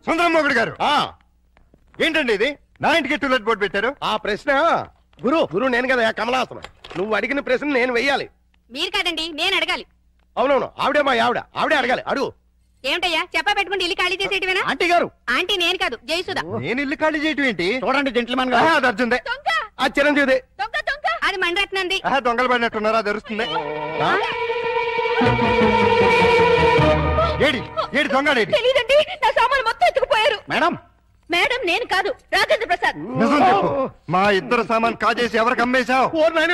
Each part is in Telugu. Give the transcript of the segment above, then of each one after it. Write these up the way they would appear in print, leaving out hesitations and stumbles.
సుందరం మొగుడు గారు ఏంటండి ఇది? నా ఇంటికి టూలెట్ బోర్డు పెట్టారు. ఆ ప్రశ్న గురు నేను కదా కమలాసనం. నువ్వు అడిగిన ప్రశ్న నేను వెయ్యాలి. మీరు కాదండి, నేను అడగాలి. అవునవును, ఆవిడే మా ఆవిడే అడగాలి. అడుగు. ఏమిటయ్యా చెప్పా పెట్టుకుంటే ఇల్లు ఖాళీ చేసేటివేనా? ఆంటీ గారు. ఆంటీ నేను కాదు, జయసుధ. నేను ఇల్లు ఖాళీ చేయటం ఏంటి? చూడండి జెంట్లమెన్ గా. అది అర్జుందే. ఆ చిరంజీవిదే. అది మణిరత్నంది. దొంగలు పడినట్టున్నారా? అది అరుస్తుంది. ఏడి ఏడి దొంగడేడి? తెలీదండి, నా సామాన్లు మొత్తం ఎత్తుకుపోయారు. మేడం మేడం నేను కాదు, రాజేంద్ర ప్రసాద్. నిజం చెప్పు. మా ఇద్దరు సామాన్ కాజేసి ఎవరికి అమ్మేశావు?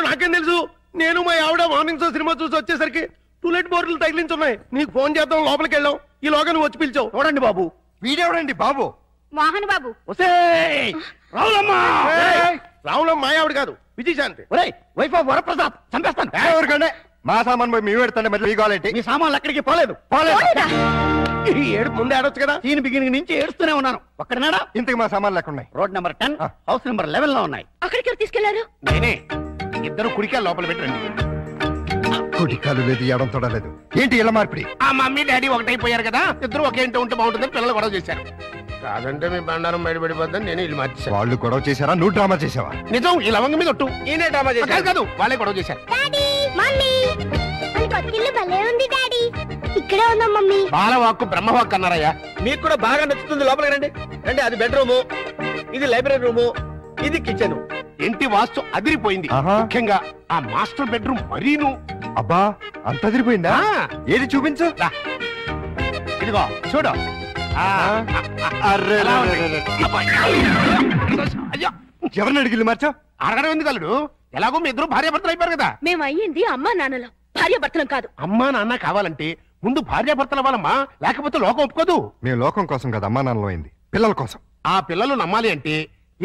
నాకేం తెలుసు. నేను మా ఆవిడ మార్నింగ్ షో సినిమా చూసి వచ్చేసరికి టూలెట్ బోర్డులు తగిలించున్నాయి. నీకు ఫోన్ చేద్దాం లోపలికి వెళ్ళాం. ఈ లోగా నువ్వు వచ్చి పిలిచావు. చూడండి బాబు. వీడెవడండి బాబు? మోహన్ బాబు. రావులమ్మ మా ఆవిడ కాదు, విజయశాంతి. Wife of Varaprasad. చంపేస్తాను. ఎవరికంటే మా సామాన్ పోయి మీ పెడతాండి. మరి మీ కావాలంటే మీ సామాన్లు అక్కడికి పోలేదు. ఈ ఏడు ముందే ఆడొచ్చు కదా. దీని బిగినింగ్ నుంచి ఏడుస్తూనే ఉన్నాను. ఒక్కడనాడా? ఇంతకు మా సామాన్లు ఎక్కడున్నాయి? రోడ్ నెంబర్ 10 హౌస్ నెంబర్ 11 లో ఉన్నాయి. అక్కడికి ఎవరు తీసుకెళ్లారు? నేనే. ఇద్దరు కుడికాయలు లోపల పెట్టండి. కుడికాలు లేదు, ఎడం తొడలేదు. ఏంటి ఇలా మార్పిడి? ఆ మమ్మీ డాడీ ఒకటైపోయారు కదా, ఇద్దరు ఒకే ఇంట్లో ఉంటే బాగుంటుందని పిల్లలు గొడవ చేశారు. కాదంటే మీ బండారం బయటపడిపోద్దని నేను ఇల్లు మార్చేశాను. వాళ్ళు గొడవ చేశారా? నువ్వు డ్రామా చేసావా? నిజం. ఈ లవంగ మీద ఒట్టు. ఈయనే డ్రామా చేశారు. కాదు వాళ్ళే గొడవ చేశారు. ఇక్కడే ఉందా మమ్మీ? బాలవాక్కు బ్రహ్మవాక్కు అన్నారయ్యా. మీకు కూడా బాగా నచ్చుతుంది. లోపలికి రండి. రండి. అది బెడ్రూము, ఇది లైబ్రరీ రూము, ఇది కిచెన్. ఇంటి వాస్తు అదిరిపోయింది. ముఖ్యంగా ఆ మాస్టర్ బెడ్రూమ్ మరీను. అబ్బా, అంత అదిరిపోయిందా? ఏది చూపించు. ఇదిగో చూడు. ఎవరిని అడిగిల్లు మార్చా? అడగడం ఎందుకు అల్లుడు? ఎలాగో మీ ఇద్దరు భార్యాభర్తలు అయిపోయారు కదా. మేము అయ్యింది అమ్మా నాన్నలో, భార్యాభర్తలం కాదు. అమ్మా నాన్న కావాలంటే ముందు భార్యాభర్తల వాళ్ళమ్మా, లేకపోతే లోకం ఒప్పుకోదు. మేము లోకం కోసం కదా అమ్మా నాన్నలో అయింది, పిల్లల కోసం. ఆ పిల్లలు నమ్మాలి అంటే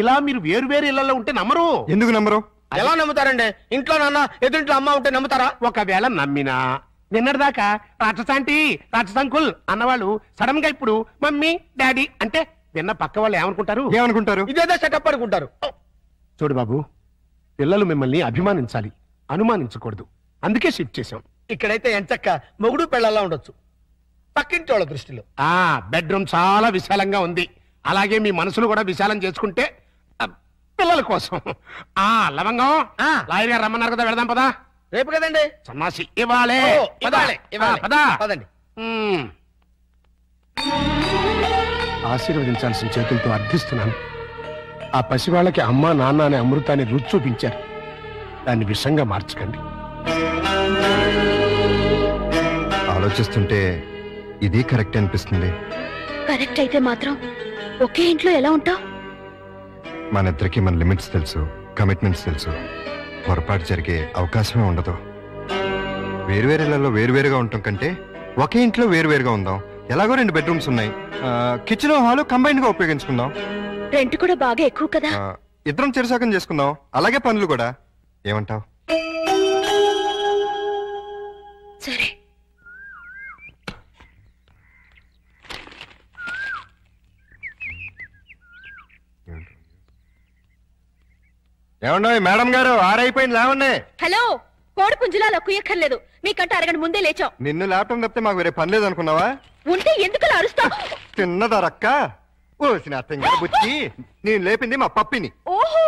ఇలా మీరు వేరు వేరు ఇళ్లలో ఉంటే నమ్మరు. ఎందుకు నమ్మరు? ఎలా నమ్ముతారండి? ఇంట్లో నాన్న ఎదురింట్లో అమ్మ ఉంటే నమ్ముతారా? ఒకవేళ నమ్మినా నిన్నటిదాకా రాక్షసాంటి రాక్షసంకుల్ అన్నవాళ్ళు సడన్ గా ఇప్పుడు మమ్మీ డాడీ అంటే విన్న పక్క వాళ్ళు ఏమనుకుంటారు? ఇదేదో సెటప్ అనుకుంటారు. చూడు బాబు, పిల్లలు మిమ్మల్ని అభిమానించాలి, అనుమానించకూడదు. అందుకే షిఫ్ట్ చేశాం. ఇక్కడైతే ఎంచక్క మొగుడు పెళ్ళలా ఉండొచ్చు పక్కింటి వాళ్ళ దృష్టిలో. బెడ్రూమ్ చాలా విశాలంగా ఉంది. అలాగే మీ మనసును కూడా విశాలం చేసుకుంటే పిల్లల కోసం. లవంగం లాయర్ గారు రమ్మన్నారు కదా, వెళదాం పదా. రేపు కదండి సన్నాసి. ఇవ్వాలే పదండి. ఆశీర్వదించాల్సిన చేతులతో అర్థిస్తున్నాను. ఆ పసివాళ్ళకి అమ్మా నాన్న అనే అమృతాన్ని రుచి చూపించారు. దాన్ని విషంగా మార్చకండి. ఆలోచిస్తుంటే ఇది కరెక్ట్ అనిపిస్తుంది. కరెక్ట్ అయితే మాత్రం ఒకే ఇంట్లో ఎలా ఉంటావు? మన ఇద్దరికి మన లిమిట్స్ తెలుసు, కమిట్మెంట్స్ తెలుసు. పొరపాటు జరిగే అవకాశమే ఉండదు. వేరువేరేలలో వేరువేరుగా ఉండటం కంటే ఒకే ఇంట్లో వేరువేరుగా ఉందాం. ఎలాగో 2 బెడ్రూమ్స్ ఉన్నాయి. కిచెన్ హాల్ కంబైన్ గా ఉపయోగించుకుందాం. రెంట్ కూడా బాగా ఎక్కువ కదా. ఇద్దరం చెరసాకం చేసుకుందాం. అలాగే పనులు కూడా. ఏమంటావ్? సరే. ఏమన్నా మేడం గారు, ఆరైపోయింది లేవండి. హలో, కోడి పుంజులాలో కుయ్యక్కర్లేదు. మీకంటే అరగంట ముందే లేచాం. నిన్ను లేపటం తప్పితే మాకు వేరే పని లేదు అనుకున్నావా? ఉంటే ఎందుకు అరుస్తావు? తిన్నదరక్క ఓసిన బుచ్చి. నేను లేపింది మా పప్పిని. ఓహో,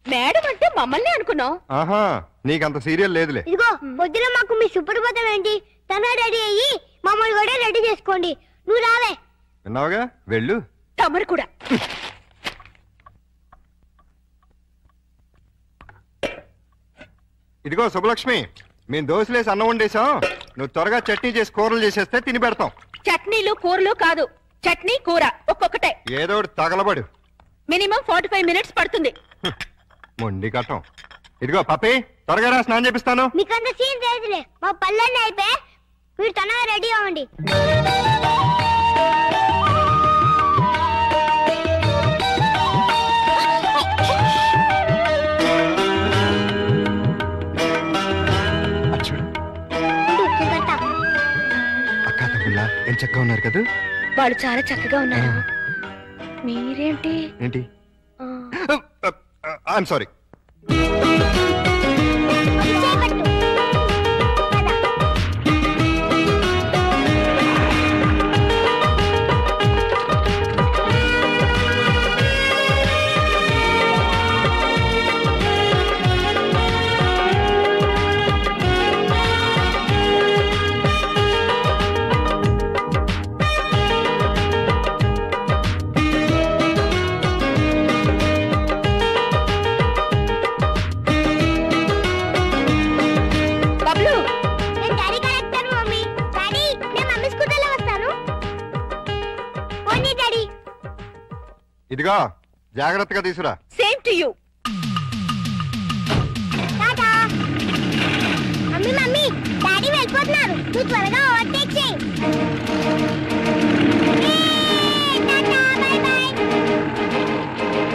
మేడం అంటే మమ్మల్ని అనుకున్నావు. ఆహా, నీకంత సీరియల్ లేదులే. ఇదిగో పొద్దున మాకు మీ సుప్రభాతం ఏంటి? తన రెడీ అయ్యి మమ్మల్ని కూడా రెడీ చేసుకోండి. నువ్వు రావే. విన్నావుగా, వెళ్ళు. తమరు కూడా. ఇదిగో శుభలక్ష్మి, మేము దోశలేసి అన్నం వండేసాం. నువ్వు త్వరగా చట్నీ చేసి కూరలు చేసేస్తే తిని పెడతాం. చట్నీలు కూరలు కాదు, చట్నీ కూర ఒక్కొక్కటే. ఏదో ఒకటి తగలబడు. మినిమం 45 మినిట్స్ పడుతుంది. మొండి కట్టం. ఇదిగో పప్పి, త్వరగా రా, స్నానం చేపిస్తాను. మీకంత సీన్ లేదులే. మా పళ్ళన్నీ అయిపోయి మీరు తనగా రెడీ అవ్వండి. ఎంత చక్కగా ఉన్నారు కదా. వాళ్ళు చాలా చక్కగా ఉన్నారు. మీరేంటి? ఏంటి? I'm sorry. ఇదిగో జాగ్రత్తగా తీసురా. Same to you. Tata. Mummy mummy daddy వెళ్ళిపోతున్నారు, నువ్వు త్వరగా ఓవర్టేక్ చేయి. Tata bye by.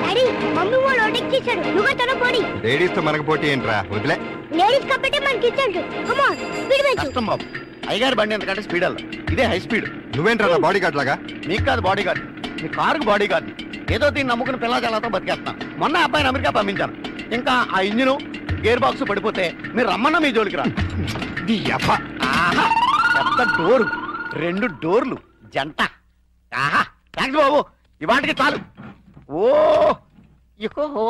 Daddy mummy వాళ్ళు ఓవర్టేక్ చేశాడు, నువ్వు తన పోడి. లేడీస్ తో మనకు పోటీ ఏంట్రా, వదిలే. లేడీస్ కాబట్టి మనకి ఇచ్చాడు. కమ్ ఆన్ స్పీడ్ వెళ్ళు. కష్టం బాబు, అయ్యగారి బండి ఎంతకంటే స్పీడ్ అల్ల, ఇదే హై స్పీడ్. నువ్వేంట్రా నా బాడీ గార్డ్ లాగా? నీకు కాదు బాడీ గార్డ్, మీ కారుకు బాడీ గార్డ్. ఏదో దీన్ని నమ్ముకుని పిల్లజాలతో బతికేస్తున్నాను. మొన్న అబ్బాయిని అమెరికా పంపించాను. ఇంకా ఆ ఇంజిన్ గేర్ బాక్స్ పడిపోతే మీరు రమ్మన్నా మీ జోలికి రా. ఆహా, పెద్ద డోరు, 2 డోర్లు జంట. ఆహా థ్యాంక్స్ బాబు, ఇవాటికి చాలు. ఓ ఇహో.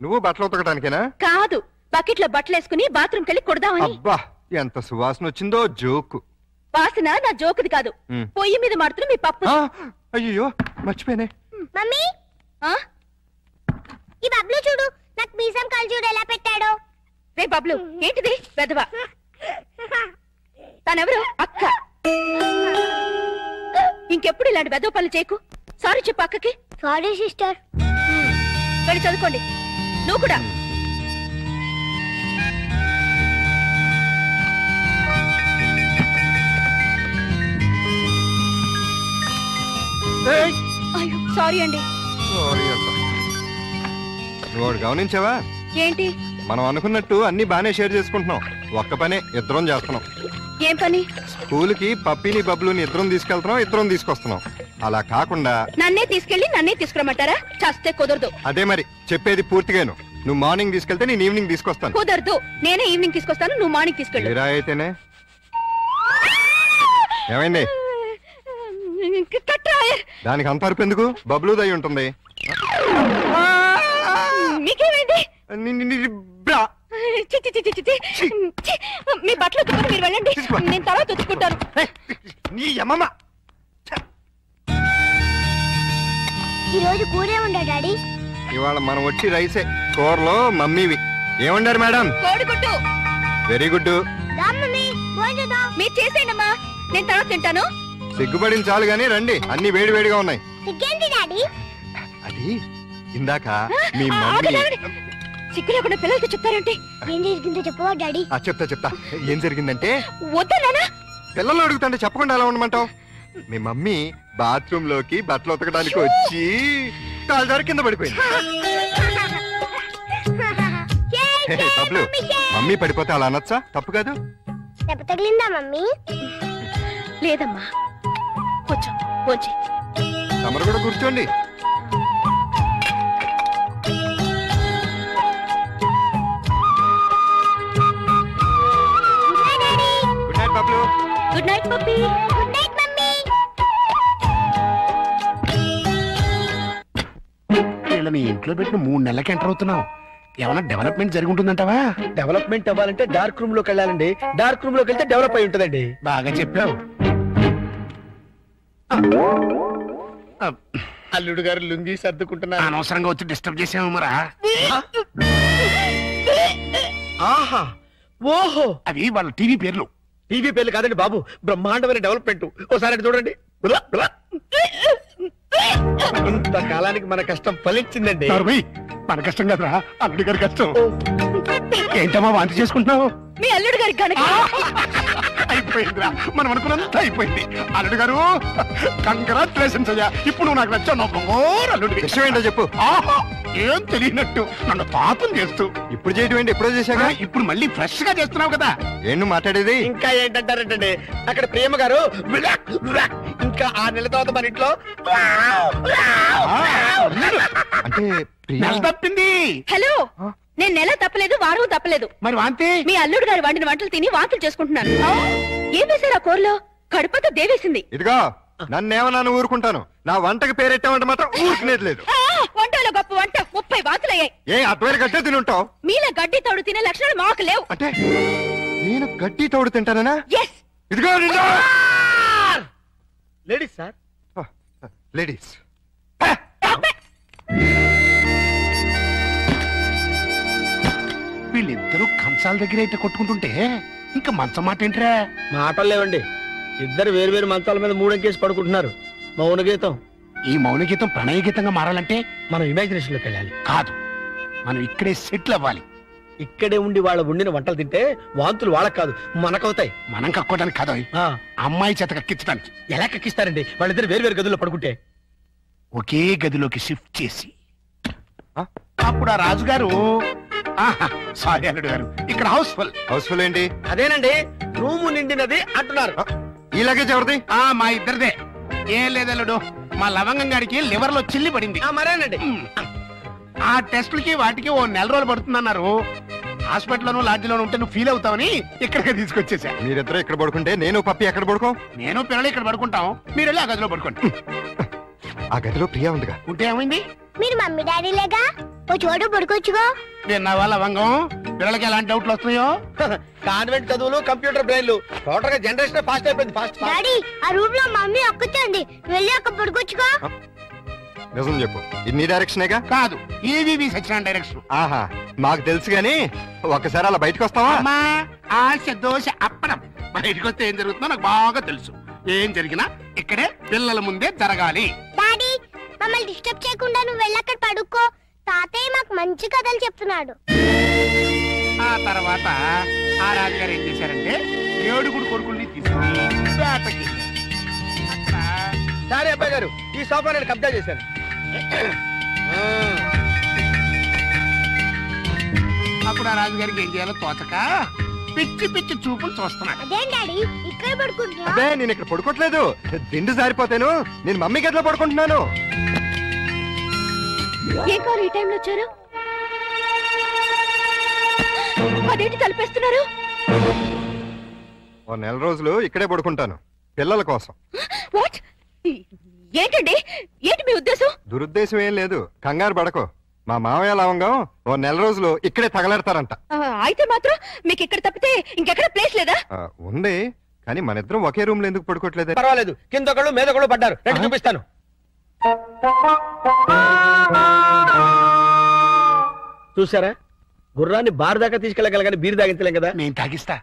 నువ్వు బట్టలు ఉతకడానికేనా? కాదు, బకెట్ లో బట్టలు వేసుకుని బాత్రూమ్ కెళ్ళి కొడదామని. అబ్బా ఎంత సువాసన వచ్చిందో. జోకు. వాసన నా జోకుది కాదు, పొయ్యి మీద మాడుతున్న మీ పప్పు. అయ్యో మర్చిపోయానే. మమ్మీ ఆ? ఈ బబ్లు చూడు, నాకు మీసం కాలు చూడు ఎలా పెట్టాడో. రే బబ్లు, ఏంటిది వెధవ? తనెవరు? అక్క. ఇంకెప్పుడు ఇలాంటి వెధవ పనులు చేయకు. సారీ చెప్పు అక్కకి. Sorry sister. వెళ్ళి చదువుకోండి. నువ్వు కూడా. అయ్యో సారీ అండి. నువ్వు గమనించావా? ఏంటి? మనం అనుకున్నట్టు అన్ని బానే షేర్ చేసుకుంటున్నాం. ఒక్క పనే ఇద్దరం చేస్తున్నాం. ఏం పని? స్కూల్కి పప్పిని బబ్లుని ఇద్దరం తీసుకెళ్తున్నాం, ఇద్దరం తీసుకొస్తున్నాం. అలా కాకుండా నన్నే తీసుకెళ్లి నన్నే తీసుకురమ్మంటారా? చస్తే కుదరదు. అదే మరి చెప్పేది పూర్తిగాను. నువ్వు మార్నింగ్ తీసుకెళ్తే నేను ఈవినింగ్ తీసుకొస్తాను. కుదరదు. నేనే ఈవినింగ్ తీసుకొస్తాను, నువ్వు మార్నింగ్ తీసుకెళ్ళు. ఇలా అయితేనే. ఏమైంది? దానికి అంత అరుపు ఎందుకు? బబ్లు దయ్యి ఉంటుంది. మీకేమైంది? మీ బట్టలు ఉతుకుని మీరు వెళ్ళండి, నేను తర్వాత ఉతుక్కుంటాను. నీ అమ్మమ్మ. ఈ రోజు కూరే ఉండా డాడీ. ఇవాళ మనం వచ్చి రైసే. కూరలో మమ్మీవి. ఏమండారు మేడం? కోడిగుడ్డు. Very good. రా మమ్మీ భోజనం. మీరు చేసేయండమ్మా, నేను తర్వాత తింటాను. సిగ్గుపడిన చాలు గానీ రండి, అన్ని వేడి వేడిగా ఉన్నాయి. సిగ్గేంటి డాడీ? అది ఇందాక మీ మమ్మీ. సిగ్గు లేకుండా పిల్లలతో చెప్తారేంటి? ఏం జరిగిందో చెప్పవా డాడీ? చెప్తా. ఏం జరిగిందంటే, వద్దా నాన్న? పిల్లలు అడుగుతుంటే చెప్పకుండా ఎలా ఉండమంటావు? మీ మమ్మీ బాత్రూమ్ లోకి బట్టలు ఉతకడానికి వచ్చి కాలు జారి కింద పడిపోయింది. బబ్లు, మమ్మీ పడిపోతే అలా అనొచ్చా? తప్పు కాదు. దెబ్బ తగిలిందా మమ్మీ? లేదమ్మా, కొంచెం కొంచెం. తమరు కూడా కూర్చోండి. Good night Bablu. Good night puppy. Good night mummy. వీళ్ళని ఇంట్లో పెట్టిన 3 నెలలకి ఎంటర్ అవుతున్నావు. ఏమైనా డెవలప్మెంట్ జరిగి ఉంటుందంటావా? డెవలప్మెంట్ అవ్వాలంటే డార్క్ రూమ్ లోకి వెళ్ళాలండి. డార్క్ రూమ్ లోకి వెళ్తే డెవలప్ అయి ఉంటుందండి. బాగా చెప్పావు. అల్లుడు గారు లుంగి సర్దుకుంటున్నారు. అనవసరంగా వచ్చి డిస్టర్బ్ చేసాము మరా. ఆహా ఓహో, అవి వాళ్ళ టీవీ పేర్లు. టీవీ పేర్లు కాదండి బాబు, బ్రహ్మాండమైన డెవలప్మెంట్. ఒకసారి అటు చూడండి. బులా, బులా. ఇంతకాలానికి మన కష్టం ఫలించిందండి. మన కష్టం కదరా, అల్లుడి గారి కష్టం. ఏంటమ్మా వాంతి చేసుకుంటున్నావు? మీ అల్లుడు గారికి కనుక అయిపోయిందిరా, మనం అనుకున్నంత అయిపోయింది. అల్లుడు గారు కంగ్రాచులేషన్స్ అయ్యా. ఇప్పుడు నువ్వు నాకు నచ్చావు. అల్లుడి విషయం ఏంటో చెప్పు. ఏం తెలియనట్టు నన్ను పాపం చేస్తూ ఇప్పుడు చేయటం ఏంటి? ఎప్పుడో చేశాక ఇప్పుడు మళ్ళీ ఫ్రెష్ గా చేస్తున్నావు కదా. ఏం నువ్వు మాట్లాడేది? ఇంకా ఏంటంటారంటే అక్కడ ప్రేమ గారు ఇంకా 6 నెలల తర్వాత మన ఇంట్లో అంటే నెల తప్పింది. హలో, నేను నెల తప్పలేదు, వారం తప్పలేదు. మరి వాంతి? మీ అల్లుడు గారు వండిన వంటలు తిని వాంతులు చేసుకుంటున్నాను. ఏం వేశారు ఆ కూరలో? కడుపుతో దేవేసింది. ఇదిగో నన్నేమన్నా ఊరుకుంటాను, నా వంటకి పేరెట్టామంటే మాత్రం ఊరుకునేది లేదు. వంటలో గొప్ప వంట 30 వాంతులయ్యాయి. ఏ అటువైపు గడ్డే తిని ఉంటావు? మీలా గడ్డి తోడు తినే లక్షణాలు మాకు లేవు. అంటే నేను గడ్డి తోడు తింటానా? ఎస్. ఇదిగో లేడీస్ సార్. లేడీస్. వీళ్ళిద్దరూ కంచాల దగ్గర అయితే కొట్టుకుంటుంటే ఇంకా మంచం మాట ఏంట్రా? మాటలు లేవండి. ఇద్దరు వేరు వేరు మంచాల మీద 3 అంకేసి పడుకుంటున్నారు. మౌన గీతం. ఈ మౌన గీతం ప్రణయ గీతంగా మారాలంటే మనం ఇమాజినేషన్ లోకి వెళ్ళాలి. కాదు, మనం ఇక్కడే సెటిల్ అవ్వాలి. ఇక్కడే ఉండి వాళ్ళ వండిన వంటలు తింటే వాంతులు వాళ్ళకి కాదు మనకవుతాయి. మనం కక్కోవడానికి కాదు, అమ్మాయి చేత కక్కించడానికి. ఎలా కక్కిస్తారండి వాళ్ళిద్దరు వేరు వేరు గదుల్లో పడుకుంటే? ఒకే గదిలోకి షిఫ్ట్ చేసి అప్పుడు ఆ రాజుగారు సారీ అల్లుడు గారు, ఇక్కడ హౌస్ఫుల్. హౌస్ఫుల్ ఏంటి? అదేనండి రూము నిండినది అంటున్నారు. ఈ లగేజ్ ఎవరిది? మా ఇద్దరిదే. ఏం లేదల్లుడు, మా లవంగం గారికి లివర్ లో చిల్లి పడింది. మరేనండి ఆ టెస్టులకి వాటికి ఓ నెల రోజులు పడుతుందన్నారు. హాస్పిటల్లోనూ లాడ్జిలోనూ ఉంటే నువ్వు ఫీల్ అవుతావని ఇక్కడికి తీసుకొచ్చేసా. మీరిద్దరు ఇక్కడ పడుకుంటే నేను పప్పి ఎక్కడ పడుకో? నేను పిల్లలు ఇక్కడ పడుకుంటాం, మీరు వెళ్ళి ఆ గదిలో పడుకోండి. ఆ గదిలో ప్రియా ఉందిగా. ఉంటే ఏమైంది? మీరు మమ్మీ డాడీ లేగా ఓ చోటు పడుకోవచ్చుగా. విన్నావా లవంగం, పిల్లలకి ఎలాంటి డౌట్లు వస్తున్నాయో? కాన్వెంట్ చదువులు కంప్యూటర్ బ్రెయిన్లు టోటల్ గా జనరేషన్ ఫాస్ట్ అయిపోయింది. ఫాస్ట్ డాడీ ఆ రూమ్ లో మమ్మీ ఒక్కతుంది, వెళ్ళి అక్కడ పడుకోవచ్చుగా. నిజం చెప్పు, ఇది నీ డైరెక్షనేగా? కాదు, ఈవీవి సత్యనారాయణ డైరెక్షన్. ఆహా, మాకు తెలుసు గాని ఒక్కసారి అలా బయటకు వస్తావా? అమ్మా ఆశ దోశ అప్పడం. బయటకు వస్తే ఏం జరుగుతుందో నాకు బాగా తెలుసు. ఏం జరిగినా ఇక్కడే పిల్లల ముందే జరగాలి. డాడీ మమ్మల్ని డిస్టర్బ్ చేయకుండా నువ్వు వెళ్ళి అక్కడ పడుకో. తాతయ్య మాకు మంచి కథలు చెప్తున్నాడు. ఆ తర్వాత ఆ రాజుగారు ఏం చేశారంటే 7 కొడుకుల్ని తీసుకుని వేటకి. సరే అబ్బాయి గారు, ఈ సోఫా నేను కబ్జా చేశాను. అప్పుడు ఆ రాజుగారికి ఏం చేయాలో తోచక పిచ్చి పిచ్చి చూపులు చూస్తున్నాడు. అదేం డాడీ ఇక్కడ పడుకుంటున్నా? అదే నేను ఇక్కడ పడుకోవట్లేదు, దిండు జారిపోతాను. నేను మమ్మీ గదిలో పడుకుంటున్నాను. ఏం కావాలి ఈ టైంలో వచ్చారు? అదేంటి తలపేస్తున్నారు? ఓ నెల రోజులు ఇక్కడే పడుకుంటాను పిల్లల కోసం. వాట్? ఏంటండి, ఏంటి మీ ఉద్దేశం? దురుద్దేశం ఏం లేదు, కంగారు పడకో. మా మామయ్య లవంగం ఓ నెల రోజులు ఇక్కడే తగలెడతారంట. అయితే మాత్రం మీకు ఇక్కడ తప్పితే ఇంకెక్కడ ప్లేస్ లేదా? ఉంది, కానీ మన ఇద్దరం ఒకే రూమ్ లో ఎందుకు పడుకోవట్లేదు? పర్వాలేదు, కింద ఒకళ్ళు మీద ఒకళ్ళు పడ్డారు. రండి చూపిస్తాను. చూసారా, గుర్రాన్ని బార్ దాకా తీసుకెళ్ళగలగానే బీరు తాగించలేం కదా. నేను తాగిస్తా.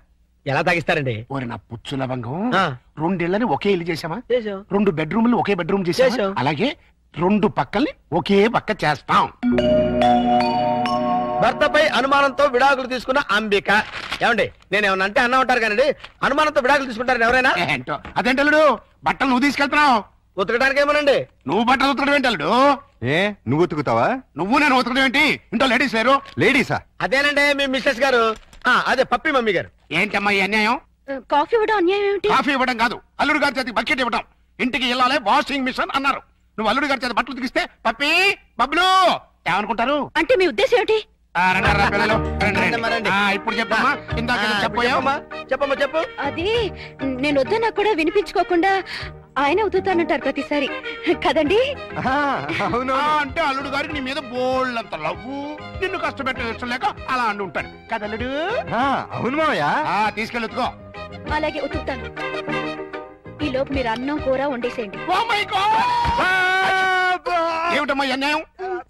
ఎలా తాగిస్తారండి? ఓరి నా పుచ్చు లవంగం, ఆ. 2 ఇళ్ళని ఒకే ఇల్లు చేసామా? చేసాం. 2 బెడ్రూమ్లు ఒకే బెడ్రూమ్ చేసాం. చేసాం. అలాగే 2 పక్కల్ని ఒకే పక్క చేస్తాం. భర్తపై అనుమానంతో విడాకులు తీసుకున్న అంబిక. ఏమండి, నేనేమన్నా అంటే అన్నా ఉంటారు కానీ అనుమానంతో విడాకులు తీసుకుంటారు ఎవరైనా? ఏంటో అదేంటలుడు, బట్టలు నువ్వు తీసుకెళ్తున్నావు. ఉతకడానికి ఏమోనండి. నువ్వు బట్టలు ఉతకడం ఏంటలుడు? ఏ నువ్వు ఉతుకుతావా? నువ్వు నేను ఉతకడం ఏంటి? ఇంట్లో లేడీస్ లేరు? లేడీసా? అదేనండి మీ మిస్సెస్ గారు. అదే పప్పి మమ్మీ గారు. ఏంటమ్మా ఈ అన్యాయం? కాఫీ ఇవ్వడం అన్యాయం ఏమిటి? కాఫీ ఇవ్వడం కాదు, అల్లుడు గారి చేతికి బకెట్ ఇవ్వడం. ఇంటికి వెళ్ళాలి వాషింగ్ మిషన్ అన్నారు. నువ్వు అల్లుడు గారి చేతి బట్టలు ఉతికిస్తే పప్పి బబ్బులు ఏమనుకుంటారు? అంటే మీ ఉద్దేశం ఏమిటి? రండి పిల్లలు, రండి, రండి. రండి. ఇప్పుడు చెప్పమ్మా, ఇందాక చెప్పావా? చెప్పమ్మా చెప్పు. అది నేను వద్దన్నా కూడా వినిపించుకోకుండా ఆయన ఉతుతానంటారు ప్రతిసారి కదండి. అవును. అంటే అల్లుడు గారికి నీ మీద బోళ్ళంత లవ్వు, నిన్ను కష్టపెట్టే ఇష్టం లేక అలా అంటూ ఉంటాడు కదా అల్లుడు? అవును మామయ్య. తీసుకెళ్ళి ఉతుకో. అలాగే ఉతుకుతాను. ఈ లోపు మీరు అన్నం కూర వండేసేయండి. ఏమిటమ్మా అన్యాయం?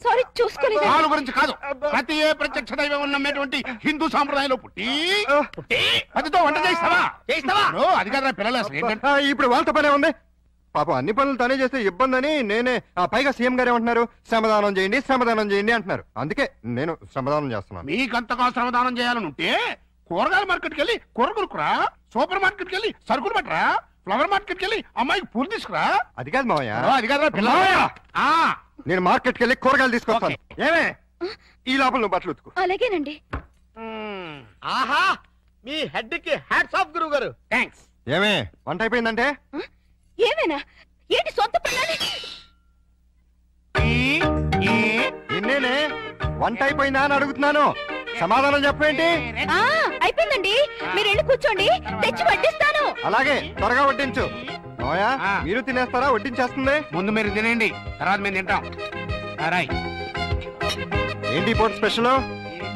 సారీ చూసుకోలేదు. వాళ్ళ గురించి కాదు, ప్రతి ఏ ప్రత్యక్ష దైవం నమ్మేటువంటి హిందూ సాంప్రదాయంలో పుట్టి అదితో వంట చేస్తావా? అది కదా పిల్లలు అసలు ఏంటంటే. ఇప్పుడు వాళ్ళతో పనే ఉంది. పాపం అన్ని పనులు తనే చేస్తే ఇబ్బంది అని నేనే. పైగా సీఎం గారు ఏమంటున్నారు? శ్రమదానం చేయండి, శ్రమదానం చేయండి అంటున్నారు. అందుకే నేను శ్రమదానం చేస్తున్నాను. మీకంతగా శ్రమదానం చేయాలని ఉంటే కూరగాయల మార్కెట్కి వెళ్ళి కూర కొనుక్కురా, సూపర్ మార్కెట్కి వెళ్ళి సరుకులు పట్టరా, ఫ్లవర్ మార్కెట్కి వెళ్ళి అమ్మాయికి పూలు తీసుకురా. అది కాదు మామయ్య. అది కదా పిల్లలు. నేను మార్కెట్కి వెళ్ళి కూరగాయలు తీసుకొస్తాను. ఏమే ఈ లోపల నువ్వు బట్టలు ఉతుకు. అలాగేనండి. ఆహా, మీ హెడ్ కి హ్యాట్స్ ఆఫ్ గురువు గారు. థ్యాంక్స్. ఏమే వంట అయిపోయిందంటే? ఏమైనా ఏంటి సొంత పనులని? నిన్నేనే వంట అయిపోయిందా అని అడుగుతున్నాను, సమాధానం చెప్పేంటి? అయిపోయిందండి, మీరు వెళ్ళి కూర్చోండి, తెచ్చి వడ్డిస్తాను. అలాగే త్వరగా వడ్డించు. మామయ్య మీరు తినేస్తారా? వడ్డించేస్తుంది. ముందు మీరు తినండి, తర్వాత మేము తింటాం. రాయ్. ఏంటి ఇప్పుడు స్పెషల్?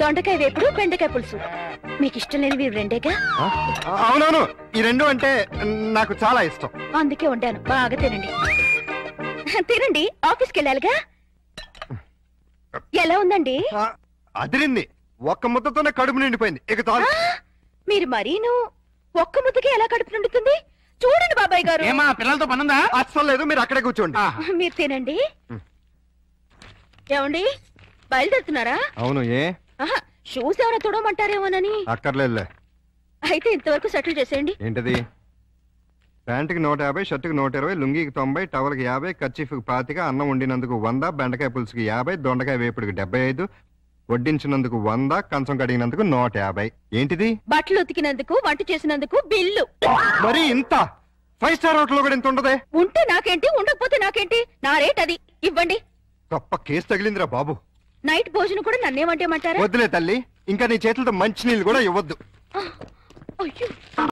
దొండకాయ వేపుడు, బెండకాయ పులుసు. మీకు ఇష్టం లేనివి రెండేగా? అవునవును, ఈ రెండు అంటే నాకు చాలా ఇష్టం. అందుకే వండాను, బాగా తినండి. తినండి, ఆఫీస్కి వెళ్ళాలిగా. ఎలా ఉందండి? అదిరింది. ఒక్క ముద్దతోనే కడుపు నిండిపోయింది. ఇక చాలు. మీరు మరీను ఒక్క ముద్దకే ఎలా కడుపు నిండుతుంది? చూడండి బాబాయ్ గారు. ఏమా పిల్లలతో పనుందా? అస్సలు లేదు, మీరు అక్కడే కూర్చోండి. మీరు తినండి. ఏమండి బయలుదేరుతున్నారా? అవును, ఏ ఆహా, షూస్ ఏమైనా తుడమంటారేమోనని. అక్కర్లేదులే. అయితే ఇంతవరకు సెటిల్ చేసేయండి. ఏంటది? ప్యాంటుకి 150, షర్టుకి 120, లుంగీకి 90, టవల్కి 50, కర్చీఫ్కి 25, అన్నం వండినందుకు 100, బెండకాయ పులుసుకి 50, దొండకాయ వేపుడికి 75, వడ్డించినందుకు 100, కంచం కడిగినందుకు 150. ఏంటిది? బట్టలు ఉతికినందుకు, వంట చేసినందుకు బిల్లు. మరి ఇంత? 5 స్టార్ హోటల్ కూడా ఇంత ఉండదే? ఉంటే నాకేంటి, ఉండకపోతే నాకేంటి, నా రేట్ అది. ఇవ్వండి. గొప్ప కేసు తగిలిందిరా బాబు. నైట్ భోజనం కూడా నన్నేమంటేమంటారా? వద్దులే తల్లి, ఇంకా నీ చేతులతో మంచి నీళ్ళు కూడా ఇవ్వద్దు. అయ్యో